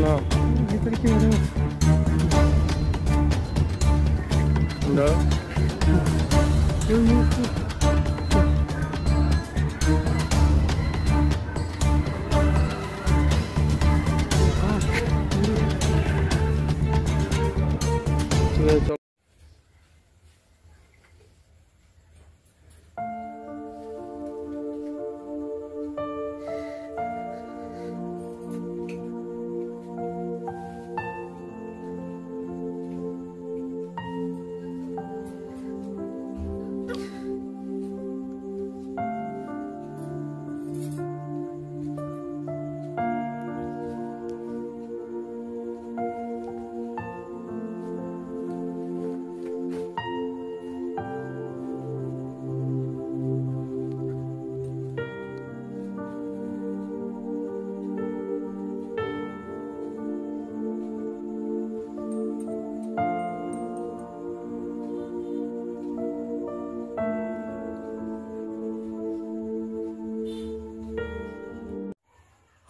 না ভিতরে কি হবে না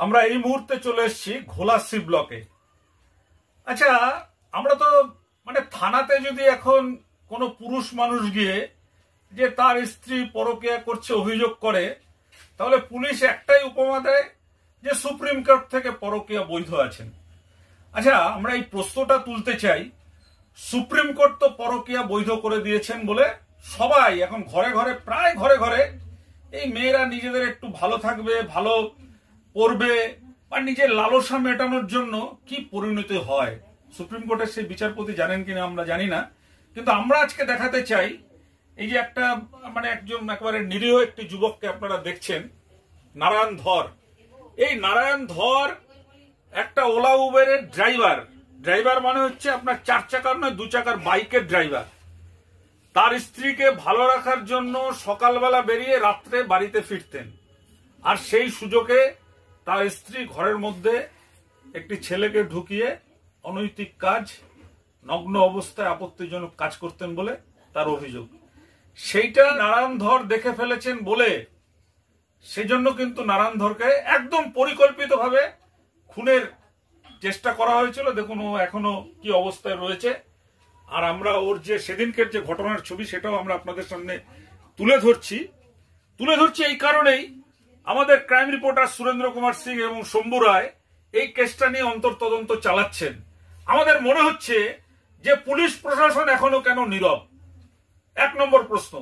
আমরা এই মুহূর্তে চলে এসেছি ঘোলাসি ব্লকে। আচ্ছা, আমরা তো মানে থানাতে যদি এখন কোনো পুরুষ মানুষ গিয়ে যে তার স্ত্রী পরকীয়া করছে অভিযোগ করে, তাহলে পুলিশ একটাই উপমা দেয় যে সুপ্রিম কোর্ট থেকে পরকীয়া বৈধ আছেন। আচ্ছা, আমরা এই প্রশ্নটা তুলতে চাই, সুপ্রিম কোর্ট তো পরকীয়া বৈধ করে দিয়েছেন বলে সবাই এখন ঘরে ঘরে, প্রায় ঘরে ঘরে এই মেয়েরা নিজেদের একটু ভালো থাকবে, ভালো পড়বে বা নিজের লালসা মেটানোর জন্য কি পরিণতি হয় সুপ্রিম কোর্টের সেই বিচারপতি জানেন কিনা আমরা জানি না। কিন্তু আমরা আজকে দেখাতে চাই এই যে একটা মানে একজন একেবারে নিরীহ একটি যুবককে আপনারা দেখছেন, নারায়ণ ধর। এই নারায়ণ ধর একটা ওলা উবেরের ড্রাইভার মানে হচ্ছে আপনার 4 চাকার নয় 2 চাকার বাইকের ড্রাইভার। তার স্ত্রীকে ভালো রাখার জন্য সকালবেলা বেরিয়ে রাত্রে বাড়িতে ফিরতেন, আর সেই সুযোগে তার স্ত্রী ঘরের মধ্যে একটি ছেলেকে ঢুকিয়ে অনৈতিক কাজ, নগ্ন অবস্থায় আপত্তিজনক কাজ করতেন বলে তার অভিযোগ। সেইটা নারায়ণ ধর দেখে ফেলেছেন বলে সেজন্য কিন্তু নারায়ণ ধরকে একদম পরিকল্পিতভাবে খুনের চেষ্টা করা হয়েছিল। দেখুন ও এখনো কি অবস্থায় রয়েছে। আর আমরা ওর যে সেদিনকের যে ঘটনার ছবি সেটাও আমরা আপনাদের সামনে তুলে ধরছি এই কারণেই আমাদের ক্রাইম রিপোর্টার সুরেন্দ্র কুমার সিং এবং শম্ভু রায় এই কেসটা নিয়ে অন্তর্তদন্ত চালাচ্ছেন। আমাদের মনে হচ্ছে যে পুলিশ প্রশাসন এখনো কেন নীরব। 1 নম্বর প্রশ্ন,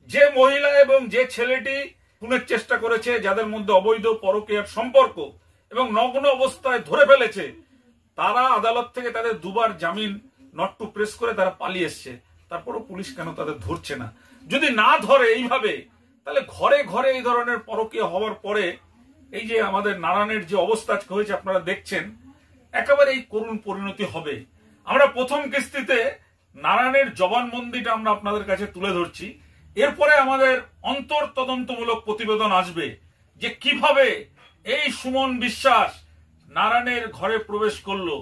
যে মহিলা এবং যে ছেলেটি খুনের চেষ্টা করেছে, যাদের মধ্যে অবৈধ পরকীয়ার সম্পর্ক এবং নগ্ন অবস্থায় ধরে ফেলেছে, তারা আদালত থেকে তাদের 2 বার জামিন নট টু প্রেস করে তারা পালিয়ে এসছে, তারপরও পুলিশ কেন তাদের ধরছে না? যদি না ধরে এইভাবে, তাহলে ঘরে ঘরে এই ধরনের পরকীয়া হওয়ার পরে এই যে আমাদের নারায়ণের যে অবস্থা হয়েছে আপনারা দেখছেন, একেবারে এই করুণ পরিণতি হবে। আমরা প্রথম কিস্তিতে নারায়ণের জবানবন্দিটা আমরা আপনাদের কাছে তুলে ধরছি। এরপরে আমাদের অন্তর্তদন্তমূলক প্রতিবেদন আসবে যে কিভাবে এই সুমন বিশ্বাস নারায়ণের ঘরে প্রবেশ করলো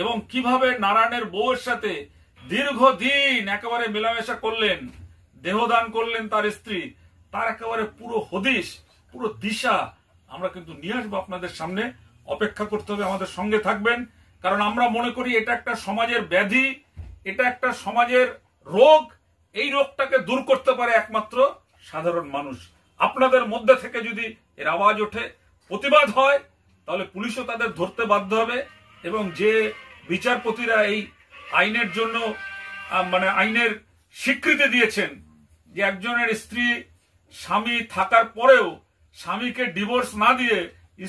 এবং কিভাবে নারায়ণের বউয়ের সাথে দীর্ঘদিন একেবারে মেলামেশা করলেন, দেহদান করলেন তার স্ত্রী, তার একেবারে পুরো হদিশ, পুরো দিশা আমরা কিন্তু নিয়ে আসবো আপনাদের সামনে। অপেক্ষা করতে হবে, আমাদের সঙ্গে থাকবেন, কারণ আমরা মনে করি এটা একটা সমাজের ব্যাধি, এটা একটা সমাজের রোগ। এই রোগটাকে দূর করতে পারে একমাত্র সাধারণ মানুষ। আপনাদের মধ্যে থেকে যদি এর আওয়াজ ওঠে, প্রতিবাদ হয়, তাহলে পুলিশও তাদের ধরতে বাধ্য হবে। এবং যে বিচারপতিরা এই আইনের জন্য মানে আইনের স্বীকৃতি দিয়েছেন যে একজনের স্ত্রী স্বামী থাকার পরেও স্বামীকে ডিভোর্স না দিয়ে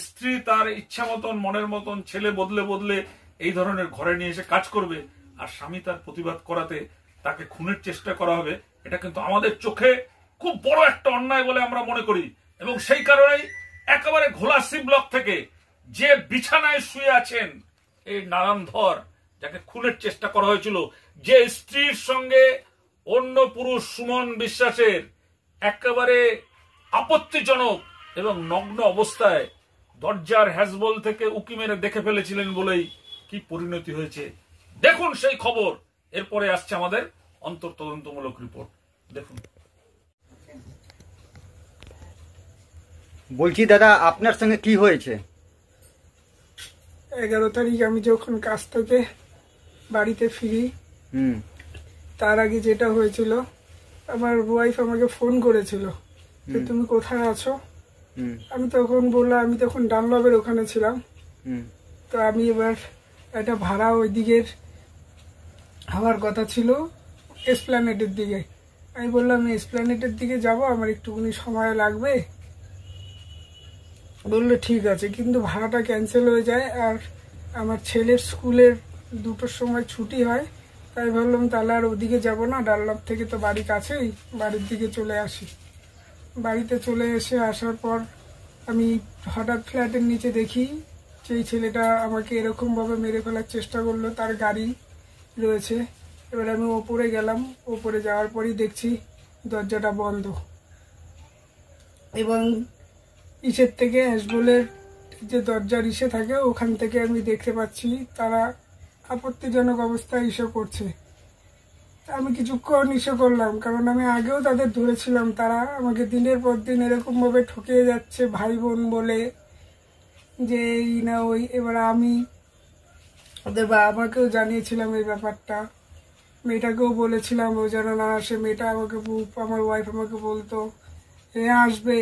স্ত্রী তার ইচ্ছা মতন মনের মতন ছেলে বদলে বদলে এই ধরনের ঘরে নিয়ে এসে কাজ করবে, আর স্বামী তার প্রতিবাদ করাতে তাকে খুনের চেষ্টা করা হবে, এটা কিন্তু আমাদের চোখে খুব বড় একটা অন্যায় বলে আমরা মনে করি। এবং সেই কারণেই একেবারে ঘোলাসি ব্লক থেকে যে বিছানায় শুয়ে আছেন এই নারায়ণ ধর, যাকে খুনের চেষ্টা করা হয়েছিল, যে স্ত্রীর সঙ্গে অন্য পুরুষ সুমন বিশ্বাসের একেবারে আপত্তিজনক এবং নগ্ন অবস্থায় দরজার হ্যাজবল থেকে উকি মেরে দেখে ফেলেছিলেন বলেই কি পরিণতি হয়েছে দেখুন সেই খবর। এরপরে আসছে আমাদের অন্তর্তদন্তমূলক রিপোর্ট, দেখুন। বলছি দাদা, আপনার সঙ্গে কি হয়েছে? 11 তারিখ আমি যখন কাজ থেকে বাড়িতে ফিরি, তার আগে যেটা হয়েছিল, আমার ওয়াইফ আমাকে ফোন করেছিল যে তুমি কোথায় আছো। আমি তখন বললাম আমি তখন ডানলবের ওখানে ছিলাম। তো আমি এবার একটা ভাড়া ওই দিকের হওয়ার কথা ছিল এসপ্ল্যানেডের দিকে। আমি বললাম এসপ্ল্যানেডের দিকে যাব, আমার একটুখানি সময় লাগবে। বললো ঠিক আছে, কিন্তু ভাড়াটা ক্যান্সেল হয়ে যায় আর আমার ছেলের স্কুলের 2টোর সময় ছুটি হয়। তাই ভাবলাম তাহলে আর ওদিকে যাব না, ডানলব থেকে তো বাড়ি কাছেই, বাড়ির দিকে চলে আসি। বাড়িতে চলে আসার পর আমি হঠাৎ ফ্ল্যাটের নিচে দেখি সেই ছেলেটা আমাকে এরকমভাবে মেরে ফেলার চেষ্টা করলো, তার গাড়ি রয়েছে। এবার আমি ওপরে গেলাম, ওপরে যাওয়ার পরই দেখছি দরজাটা বন্ধ এবং ইসের থেকে অ্যাসবলের যে দরজার ইসে থাকে ওখান থেকে আমি দেখতে পাচ্ছি তারা আপত্তিজনক অবস্থায় ইসে করছে। আমি কিছুক্ষণ ইসে করলাম, কারণ আমি আগেও তাদের ধরেছিলাম, তারা আমাকে দিনের পর দিন এরকমভাবে ঠকিয়ে যাচ্ছে ভাই বোন বলে যে এই না ওই। এবার আমি ওদের আমাকেও জানিয়েছিলাম এই ব্যাপারটা, মেয়েটাকেও বলেছিলাম ও যেন না আসে। মেয়েটা আমাকে, আমার ওয়াইফ আমাকে বলতো এ আসবে,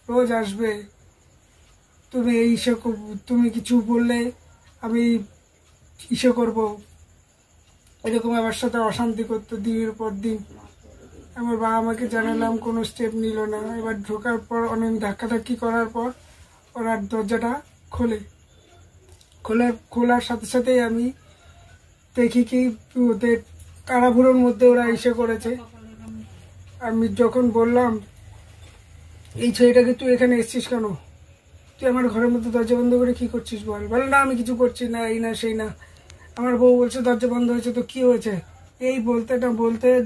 রোজ আসবে, তুমি এই ইসে, তুমি কিছু বললে আমি ইসে করবো, এরকম আমার সাথে অশান্তি করতো দিনের পর দিন। আমার বাবা আমাকে জানালাম, কোনো স্টেপ নিল না। এবার ঢোকার পর অনেক ধাক্কাধাক্কি করার পর ওরা দরজাটা খোলার সাথে সাথেই আমি দেখি কি ওদের তাড়াহুড়োর মধ্যে ওরা ইসে করেছে। আমি যখন বললাম এই ছেলেটাকে তুই এখানে এসছিস কেন, তুই আমার ঘরের মধ্যে দরজা বন্ধ করে কি করছিস বল। বলে না আমি কিছু করছি না, এই না সেই না। আমার বউ বলছে দরজা বন্ধ হয়েছে, তো কি হয়েছে, এই বলতে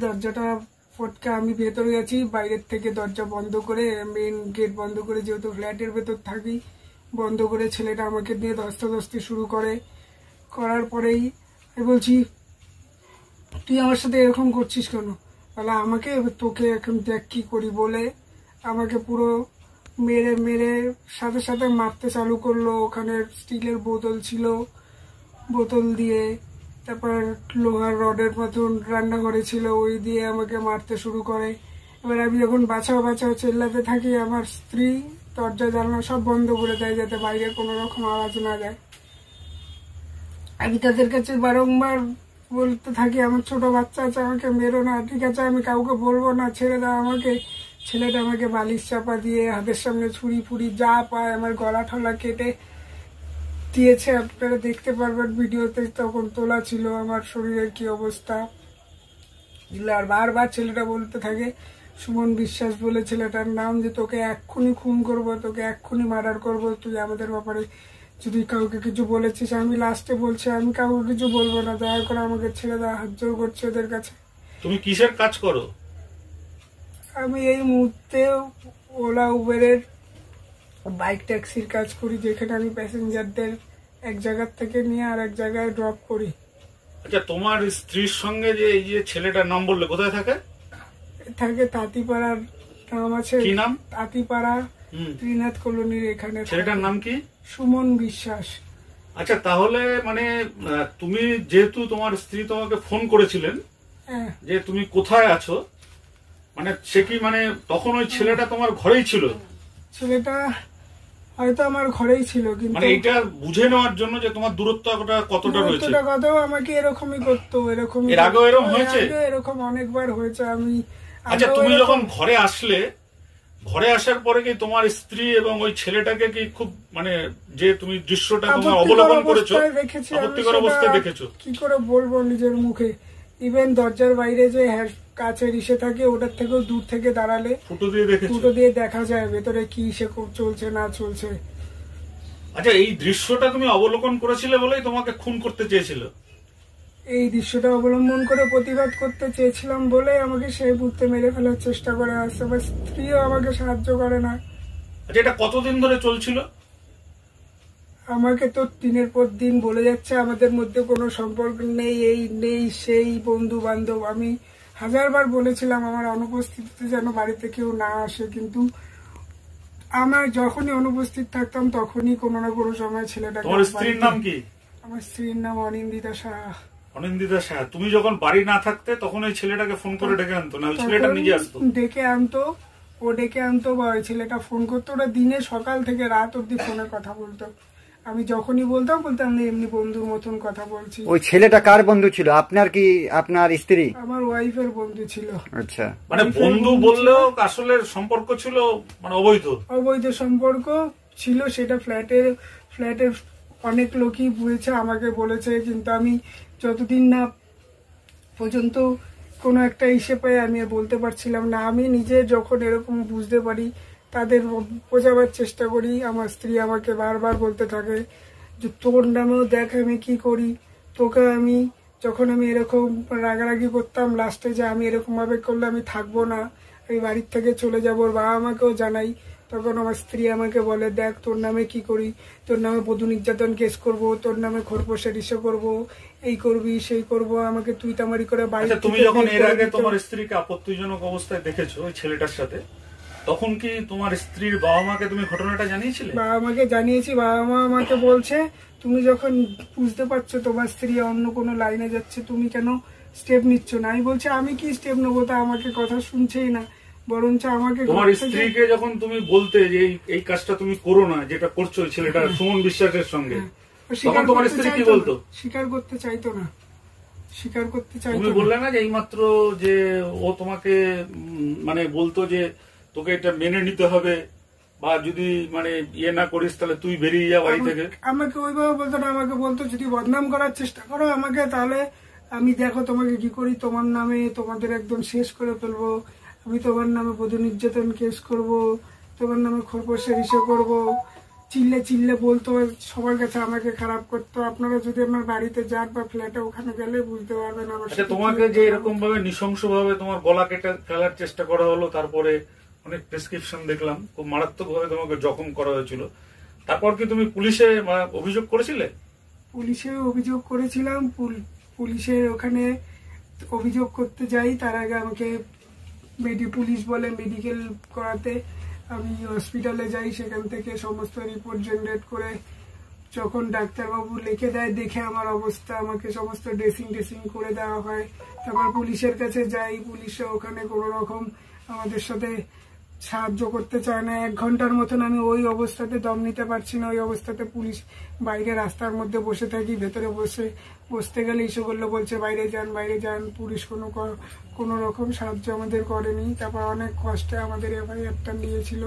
দরজাটা ফটকে আমি ভেতরে আছি, বাইরের থেকে দরজা বন্ধ করে, মেন গেট বন্ধ করে, যেহেতু ফ্ল্যাটের ভেতর থাকি, বন্ধ করে ছেলেটা আমাকে দিয়ে ধস্তাধস্তি শুরু করার পরেই আমি বলছি তুই আমার সাথে এরকম করছিস কেন। তাহলে আমাকে তোকে এখন দেখ কি করি বলে আমাকে পুরো মেরে সাথে সাথে মারতে চালু করলো। ওখানে স্টিলের বোতল ছিল, বোতল দিয়ে, তারপর লোহার রডের মতন রান্নাঘরে ছিল, ওই দিয়ে আমাকে মারতে শুরু করে। এবার আমি যখন বাঁচাও চেল্লাতে থাকি, আমার স্ত্রী দরজা জানলা সব বন্ধ করে দেয় যাতে বাইরে কোনো রকম আওয়াজ না যায়। আমি তাদের কাছে বারংবার বলতে থাকি আমার ছোট বাচ্চা আছে, আমাকে মেরো না, ঠিক আছে আমি কাউকে বলবো না, ছেড়ে দাও আমাকে। ছেলেটা আমাকে বালিশ চাপা দিয়ে হাতের সামনে ছুরি ফুরি যা পায় আমার গলা ঠলা কেটে দিয়েছে। আপনারা দেখতে পারবেন ভিডিওতে, তখন তোলা ছিল আমার শরীরের কি অবস্থা। আর বারবার ছেলেটা বলতে থাকে, সুমন বিশ্বাস বলে ছেলেটার নাম, যে তোকে এক্ষুনি খুন করব, তোকে এক্ষুনি মার্ডার করব, তুই আমাদের ব্যাপারে যদি কাউকে কিছু বলেছিস। আমি লাস্টে বলছি আমি কাউকে কিছু বলবো না, দয়া করে আমাকে ছেড়ে দেওয়া, হাত জোর করছে ওদের কাছে। তুমি কিসের কাজ করো? আমি এই মুহূর্তে ওলা উবেরের বাইক ট্যাক্সির কাজ করি, যেখানে আমি প্যাসেঞ্জারদের এক জায়গার থেকে নিয়ে আর এক জায়গায় ড্রপ করি। আচ্ছা, তোমার স্ত্রীর সঙ্গে যে এই যে ছেলেটার নাম বললে, কোথায় থাকে? তাঁতিপাড়ার নাম আছে, কি নাম? তাঁতিপাড়া ত্রিনাথ কলোনির এখানে। ছেলেটার নাম কি? সুমন বিশ্বাস। আচ্ছা, তাহলে মানে তুমি যেহেতু তোমার স্ত্রী তোমাকে ফোন করেছিলেন যে তুমি কোথায় আছো, মানে সে কি মানে তখন ওই ছেলেটা তোমার ঘরেই ছিল? ছেলেটা হয়তো আমার ঘরেই ছিল, কিন্তু মানে এটা বুঝে নেওয়ার জন্য যে তোমার দূরত্বটা কতটা রয়েছে। কথাও আমাকে এরকমই করতো, এরকম এর আগেও এরকম হয়েছে, এরকম অনেকবার হয়েছে। আমি আচ্ছা, তুমি যখন ঘরে আসলে, ঘরে আসার পরে কি তোমার স্ত্রী এবং ওই ছেলেটাকে কি খুব মানে যে তুমি দৃশ্যটা তোমার অবলোকন করেছো, আপত্তিকর অবস্থায় দেখেছো? কি করে বলবো নিজের মুখে। ইভেন দরজার বাইরে যে কাছের ইসে থাকে ওটার থেকেও দূর থেকে দাঁড়ালে ফুটো দিয়ে দেখা যায় ভেতরে কি ইসে চলছে না চলছে। আচ্ছা, এই দৃশ্যটা তুমি অবলোকন করেছিলে বলেই তোমাকে খুন করতে চেয়েছিল? এই দৃশ্যটা অবলম্বন করে প্রতিবাদ করতে চেয়েছিলাম বলে আমাকে সেই মুহূর্তে মেরে ফেলার চেষ্টা করে আসছে। আমার স্ত্রীও আমাকে সাহায্য করে না। আচ্ছা, এটা কতদিন ধরে চলছিল? আমাকে তো দিনের পর দিন বলে যাচ্ছে আমাদের মধ্যে কোনো সম্পর্ক নেই, এই নেই সেই, বন্ধু বান্ধব। আমি হাজারবার বলেছিলাম আমার অনুপস্থিতিতে যেন বাড়িতে কেউ না আসে, কিন্তু আমার যখনই অনুপস্থিত থাকতাম তখনই কোনো না কোনো সময় ছেলেটাকে তোমার স্ত্রীর নাম কি? আমার স্ত্রীর নাম অনিন্দিতা সাহা। অনিন্দিতা সাহা। তুমি যখন বাড়ি না থাকতে তখন ওই ছেলেটাকে ফোন করে ডেকে আনতো, না ওই ছেলেটা নিজে আসতো? ডেকে আনতো, ও ডেকে আনতো বা ওই ছেলেটা ফোন করতো। ওরা দিনে সকাল থেকে রাত অব্দি ফোনে কথা বলতো। আমি যখনই বলতাম এমনি বন্ধুর মতন কথা বলছি। ওই ছেলেটা কার বন্ধু ছিল? আপনার কি আপনার স্ত্রী? আমার ওয়াইফের বন্ধু ছিল। আচ্ছা, মানে বন্ধু বললেও আসলে সম্পর্ক ছিল মানে অবৈধ সম্পর্ক ছিল। সেটা ফ্ল্যাটের অনেক লোকই বুঝেছে, আমাকে বলেছে, কিন্তু আমি যতদিন না পর্যন্ত কোনো একটা হিসেবে আমি বলতে পারছিলাম না। আমি নিজে যখন এরকম বুঝতে পারি তাদের বোঝাবার চেষ্টা করি। আমার স্ত্রী আমাকে বারবার বলতে থাকে যে তোর নামেও দেখ আমি কি করি, তোকে আমি যখন আমি এরকম রাগারাগি করতাম লাস্টে যে আমি এরকম ভাবে করলে আমি থাকবো না, আমি বাড়ির থেকে চলে যাবো, ওর বাবা আমাকেও জানাই, তখন আমার স্ত্রী আমাকে বলে দেখ তোর নামে কি করি, তোর নামে বধূ নির্যাতন কেস করব, তোর নামে খোরপোশের ইস্যু করব, এই করবি সেই করব, আমাকে তুই তামারি করে বাড়ি। তুমি যখন এর আগে তোমার স্ত্রীকে আপত্তিজনক অবস্থায় দেখেছো ওই ছেলেটার সাথে, তখন কি তোমার স্ত্রীর বাবা মাকে তুমি ঘটনাটা জানিয়েছিলে? বাবা মাকে জানিয়েছি। বাবা মা আমাকে বলছে তুমি যখন বুঝতে পারছো তোমার স্ত্রী অন্য কোনো লাইনে যাচ্ছে তুমি কেন স্টেপ নিচ্ছ না? আমি বলছি আমি কি স্টেপ নেবো, তা আমাকে কথা শুনছেই না, বরঞ্চ আমাকে তোমার স্ত্রীকে যখন তুমি বলতে যে এই কাজটা তুমি করো না, যেটা করছো ছেলেটা সুমন বিশ্বাসের সঙ্গে, তখন তোমার স্ত্রী কি বলতো? স্বীকার করতে চাইতো না। তুমি বললে না যে এইমাত্র যে ও তোমাকে মানে বলতো যে তোকে এটা মেনে নিতে হবে, বা যদি মানে ইয়ে না করিস তাহলে তুই বেরিয়ে যা বাড়ি থেকে? আমাকে ওইভাবে বলতো না, আমাকে বলতো যদি বদনাম করার চেষ্টা করো আমাকে, তাহলে আমি দেখো তোমাকে কি করি, তোমার নামে তোমাদের একদম শেষ করে ফেলবো, আমি তোমার নামে বধূ নির্যাতন কেস করব, তোমার নামে খোরপোশের ইস্যু করব, চিল্লে বলতো, সবার কাছে আমাকে খারাপ করতো। আপনারা যদি আপনার বাড়িতে যান বা ফ্ল্যাটে ওখানে গেলে বুঝতে পারবেন আমার। আচ্ছা, তোমাকে যে এরকম ভাবে নৃশংস ভাবে তোমার গলা কেটে ফেলার চেষ্টা করা হলো, তারপরে অনেক প্রেসক্রিপশন দেখলাম, খুব মারাত্মক ভাবে তোমাকে জখম করা হয়েছিল, তারপর কি তুমি পুলিশে অভিযোগ করেছিলে? পুলিশে অভিযোগ করেছিলাম। পুলিশের ওখানে অভিযোগ করতে যাই, তার আগে আমাকে পুলিশ বলে মেডিকেল করাতে। আমি হসপিটালে যাই, সেখান থেকে সমস্ত রিপোর্ট জেনারেট করে যখন ডাক্তারবাবু লিখে দেয়, দেখে আমার অবস্থা, আমাকে সমস্ত ড্রেসিং করে দেওয়া হয়। তারপর পুলিশের কাছে যাই, পুলিশে ওখানে কোনো রকম আমাদের সাথে সাহায্য করতে চায় না। 1 ঘন্টার মতন আমি ওই অবস্থাতে দম নিতে পারছি না। ওই অবস্থাতে পুলিশ বাইরে রাস্তার মধ্যে বসে থাকি, ভেতরে বসতে গেলে ইস্যু করলে বলছে বাইরে যান। পুলিশ কোনো রকম সাহায্য আমাদের করেনি। তারপর অনেক কষ্টে আমাদের এফআইআরটা নিয়েছিল।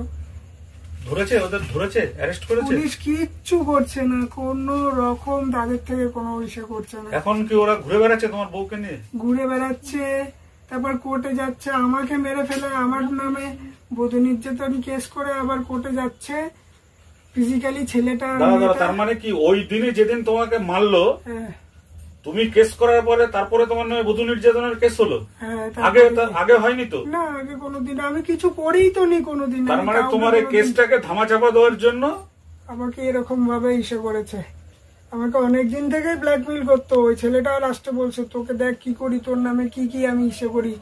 পুলিশ কিচ্ছু করছে না, কোনো রকম তাদের থেকে কোনো ইস্যু করছে না। এখন কি ওরা ঘুরে বেড়াচ্ছে তোমার বউকে নিয়ে? ঘুরে বেড়াচ্ছে, তারপর কোর্টে যাচ্ছে, আমাকে মেরে ফেলে আমার নামে বধূ নির্যাতন কেস করে আবার কোর্টে যাচ্ছে ফিজিক্যালি ছেলেটা। তার মানে কি ওই দিনে যেদিন তোমাকে মারলো তুমি কেস করার পরে তারপরে তোমার নামে বধূ নির্যাতনের কেস হলো? আগে হয়নি তো? না, আগে কোনোদিন আমি কিছু করেই তো নি কোনোদিন। তার মানে তোমার এই কেসটাকে ধামাচাপা দেওয়ার জন্য আমাকে এরকম ভাবে ইস্যু করেছে। আমাকে অনেকদিন থেকে ব্ল্যাকমেইল করতো। ওই ছেলেটা লাস্টে বলছে তোকে দেখ কি করি, তোর নামে কি আমি ইস্যু করি,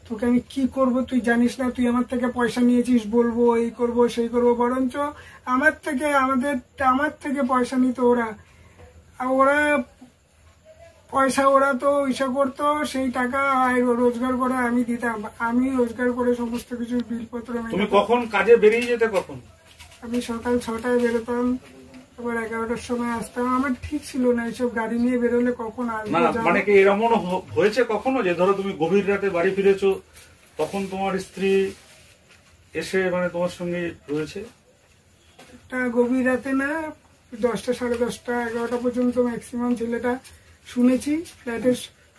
তোকে আমি কি করব তুই জানিস না, তুই আমার থেকে পয়সা নিয়েছিস, বলবো এই করব সেই করব। বরঞ্চ আমার থেকে পয়সা নিত ওরা পয়সা, ওরা তো ইস্যু করতো, সেই টাকা রোজগার করে আমি দিতাম। আমি রোজগার করে সমস্ত কিছু বিলপত্র। তুমি কখন কাজে বেরিয়ে যেতে? কখন? আমি সকাল 6টায় বেরোতাম, আবার 11টার সময় আসতাম। আমার ঠিক ছিল না এইসব গাড়ি নিয়ে বেরোলে কখন আসবো। মানে কি এরকম হয়েছে কখনো যে ধরো তুমি গভীর রাতে বাড়ি ফিরেছো, তখন তোমার স্ত্রী এসে মানে তোমার সঙ্গে রয়েছে? গভীর রাতে না, 10টা, 10:30, 11টা পর্যন্ত ম্যাক্সিমাম ছেলেটা শুনেছি।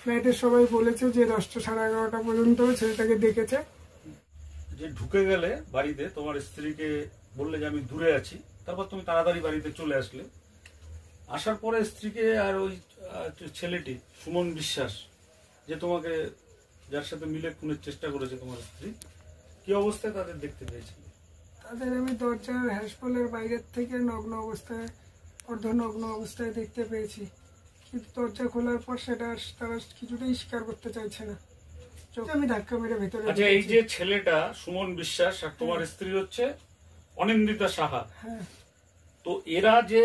ফ্ল্যাটের সবাই বলেছে যে 10টা, 11:30 পর্যন্ত ছেলেটাকে দেখেছে। যে ঢুকে গেলে বাড়িতে, তোমার স্ত্রীকে বললে যে আমি দূরে আছি, তারপর তুমি তাড়াতাড়ি বাড়িতে চলে আসলে। আসার পরে স্ত্রীকে আর ওই ছেলেটি সুমন বিশ্বাস, যে তোমাকে যার সাথে মিলে খুনের চেষ্টা করেছে তোমার স্ত্রী, কি অবস্থায় তাদের দেখতে পেয়েছিল? তাদের আমি দরজার হ্যাসপলের বাইরের থেকে অর্ধনগ্ন অবস্থায় দেখতে পেয়েছি, কিন্তু দরজা খোলার পর সেটা তারা কিছুতেই স্বীকার করতে চাইছে না। আমি ধাক্কা মেরে ভেতরে। আচ্ছা, এই যে ছেলেটা সুমন বিশ্বাস আর তোমার স্ত্রী হচ্ছে অনিন্দিতা সাহা। হ্যাঁ, তো এরা যে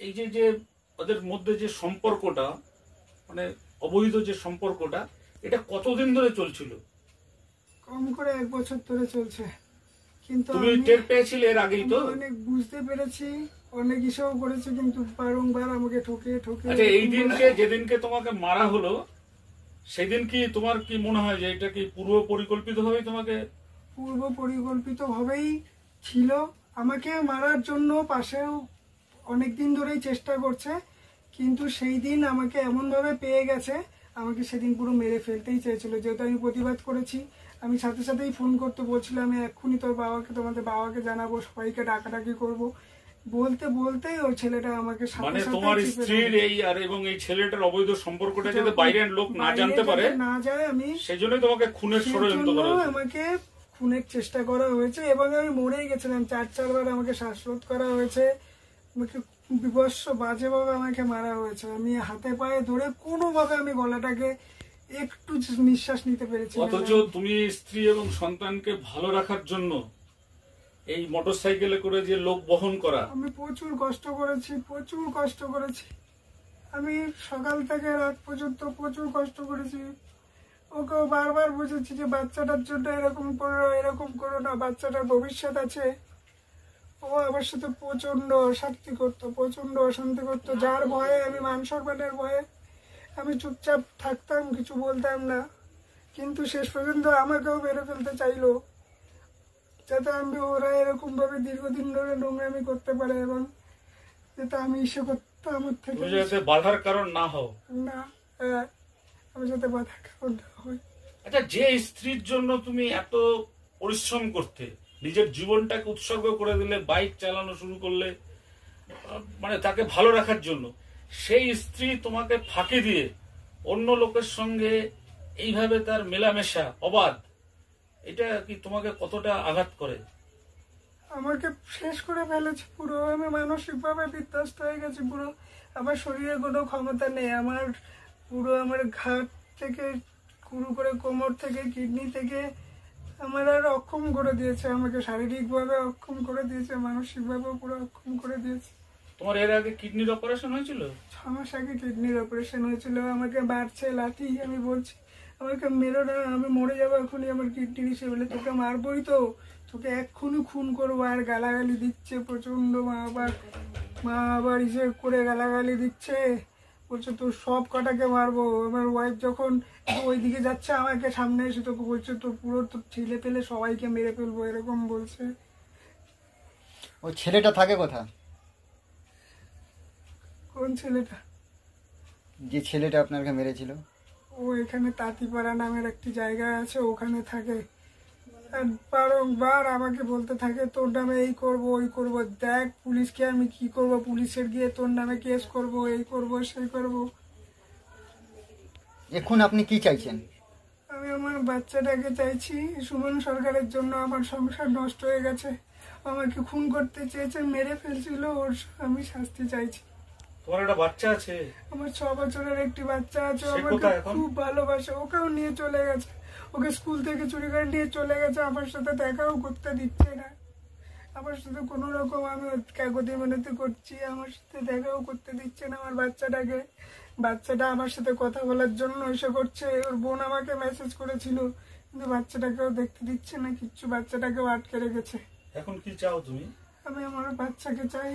এই যে যে ওদের মধ্যে যে সম্পর্কটা, মানে অবৈধ যে সম্পর্কটা, এটা কতদিন ধরে চলছিল? কম করে 1 বছর ধরে চলছে। কিন্তু তুমি আমি টের পেয়েছিলে এর আগেই তো? অনেক বুঝতে পেরেছি, অনেক ইসেও করেছি, কিন্তু বারংবার আমাকে ঠকে ঠকে। আচ্ছা, এই দিনকে যেদিনকে তোমাকে মারা হলো সেদিন কি তোমার কি মনে হয় যে এটা কি পূর্ব পরিকল্পিত ভাবে তোমাকে? পূর্ব পরিকল্পিত ভাবেই ছিল। আমাকে মারার জন্য পাশেও অনেক দিন ধরেই চেষ্টা করছে, কিন্তু সেই দিন আমাকে এমন ভাবে পেয়ে গেছে, আমাকে সেদিন পুরো মেরে ফেলতেই চেয়েছিল। যেহেতু আমি প্রতিবাদ করেছি, আমি সাথে সাথেই ফোন করতে বলছিলাম, আমি এক্ষুনি তোমাদের বাবাকে জানাবো, সবাইকে ডাকাডাকি করব। বলতে বলতেই ওই ছেলেটা আমাকে সাথে মানে সাথে তোমার চিপে স্ত্রীর ধরে। এই আর এবং এই ছেলেটার অবৈধ সম্পর্কটা যাতে বাইরের লোক না জানতে পারে, বাইরে যাতে না যায়, আমি সেজন্যই তোমাকে খুনের ষড়যন্ত্র করা হয়েছে। আমাকে খুনের চেষ্টা করা হয়েছে এবং আমি মরেই গেছিলাম। 4-4 বার আমাকে শ্বাসরোধ করা হয়েছে, আমাকে বিভৎস বাজেভাবে আমাকে মারা হয়েছে। আমি হাতে পায়ে ধরে কোনোভাবে আমি গলাটাকে একটু নিঃশ্বাস নিতে পেরেছি না। অথচ তুমি স্ত্রী এবং সন্তানকে ভালো রাখার জন্য এই মোটরসাইকেলে করে যে লোক বহন করা, আমি প্রচুর কষ্ট করেছি, প্রচুর কষ্ট করেছি। আমি সকাল থেকে রাত পর্যন্ত প্রচুর কষ্ট করেছি। ওকেও বারবার বুঝেছি যে বাচ্চাটার জন্য এরকম করো না, বাচ্চাটার ভবিষ্যৎ আছে। ও আমার সাথে প্রচন্ড অশান্তি করতো, প্রচন্ড অশান্তি করতো, যার ভয়ে আমি মান সম্মানের ভয়ে আমি চুপচাপ থাকতাম, কিছু বলতাম না। কিন্তু শেষ পর্যন্ত আমাকেও মেরে ফেলতে চাইলো, যাতে ওরা এরকম ভাবে দীর্ঘদিন ধরে নোংরামি করতে পারে এবং যাতে আমি ইসে করতে আমার থেকে তুমি যাতে বাধার কারণ না হও। না, আমি যাতে বাধা কারণ না হই। আচ্ছা, যে স্ত্রীর জন্য তুমি এত পরিশ্রম করতে, নিজের জীবনটাকে উৎসর্গ করে দিলে, বাইক চালানো শুরু করলে, মানে তাকে ভালো রাখার জন্য, সেই স্ত্রী তোমাকে ফাঁকি দিয়ে অন্য লোকের সঙ্গে এইভাবে তার মেলামেশা অবাধ, এটা কি তোমাকে কতটা আঘাত করে? আমাকে শেষ করে ফেলেছে পুরো। আমি মানসিক ভাবে বিধ্বস্ত হয়ে গেছি পুরো। আমার শরীরে কোনো ক্ষমতা নেই। আমার পুরো আমার ঘাট থেকে শুরু করে কোমর থেকে কিডনি থেকে আমার আর অক্ষম করে দিয়েছে। আমাকে শারীরিকভাবে অক্ষম করে দিয়েছে, মানসিকভাবে পুরো অক্ষম করে দিয়েছে। তোমার এর আগে কিডনির অপারেশন হয়েছিল? 6 মাস আগে কিডনির অপারেশন হয়েছিল। আমাকে মারছে লাঠি, আমি বলছি আমাকে মেরো না, আমি মরে যাবো এখনই, আমার কিডনি নিচে বলে তোকে মারবই তো, তোকে এক্ষুনি খুন করবো। আর গালাগালি দিচ্ছে প্রচন্ড। মা আবার ইসে করে গালাগালি দিচ্ছে, বলছে তোর সব কটাকে মারবো। আমার ওয়াইফ যখন ওইদিকে যাচ্ছে, আমাকে সামনে এসে তোকে বলছে তোর পুরো তোর ছেলে পেলে সবাইকে মেরে ফেলবো, এরকম বলছে। ও ছেলেটা থাকে কোথা? কোন ছেলেটা? যে ছেলেটা আপনাকে মেরেছিল? ও এখানে তাঁতিপাড়া নামের একটি জায়গা আছে, ওখানে থাকে। আর বারংবার আমাকে বলতে থাকে তোর নামে এই করব ওই করব। দেখ পুলিশকে আমি কি করব, পুলিশের গিয়ে তোর নামে কেস করব, এই করব সেই করব। এখন আপনি কি চাইছেন? আমি আমার বাচ্চাটাকে চাইছি। সুমন সরকারের জন্য আমার সংসার নষ্ট হয়ে গেছে। আমাকে খুন করতে চেয়েছে, মেরে ফেলছিল, ওর আমি শাস্তি চাইছি। তোমার একটা বাচ্চা আছে? আমার 6 বছরের একটি বাচ্চা আছে, সে আমাকে কোথায় এখন? খুব ভালোবাসে। ওকেও নিয়ে চলে গেছে, ওকে স্কুল থেকে চুরি করে নিয়ে চলে গেছে। আমার সাথে দেখাও করতে দিচ্ছে না। আমার সাথে কোনো রকম আমি কাগজে মেনতি করছি, আমার সাথে দেখাও করতে দিচ্ছে না আমার বাচ্চাটাকে। বাচ্চাটা আমার সাথে কথা বলার জন্য এসে করছে। ওর বোন আমাকে মেসেজ করেছিল, কিন্তু বাচ্চাটাকেও দেখতে দিচ্ছে না কিচ্ছু, বাচ্চাটাকেও আটকে রেখেছে। এখন কি চাও তুমি? আমি আমার বাচ্চাকে চাই,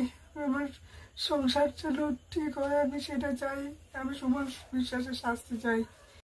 আমার সংসার যেন ঠিক হয়, আমি সেটা চাই। আমি সুমন বিশ্বাসের শাস্তি চাই।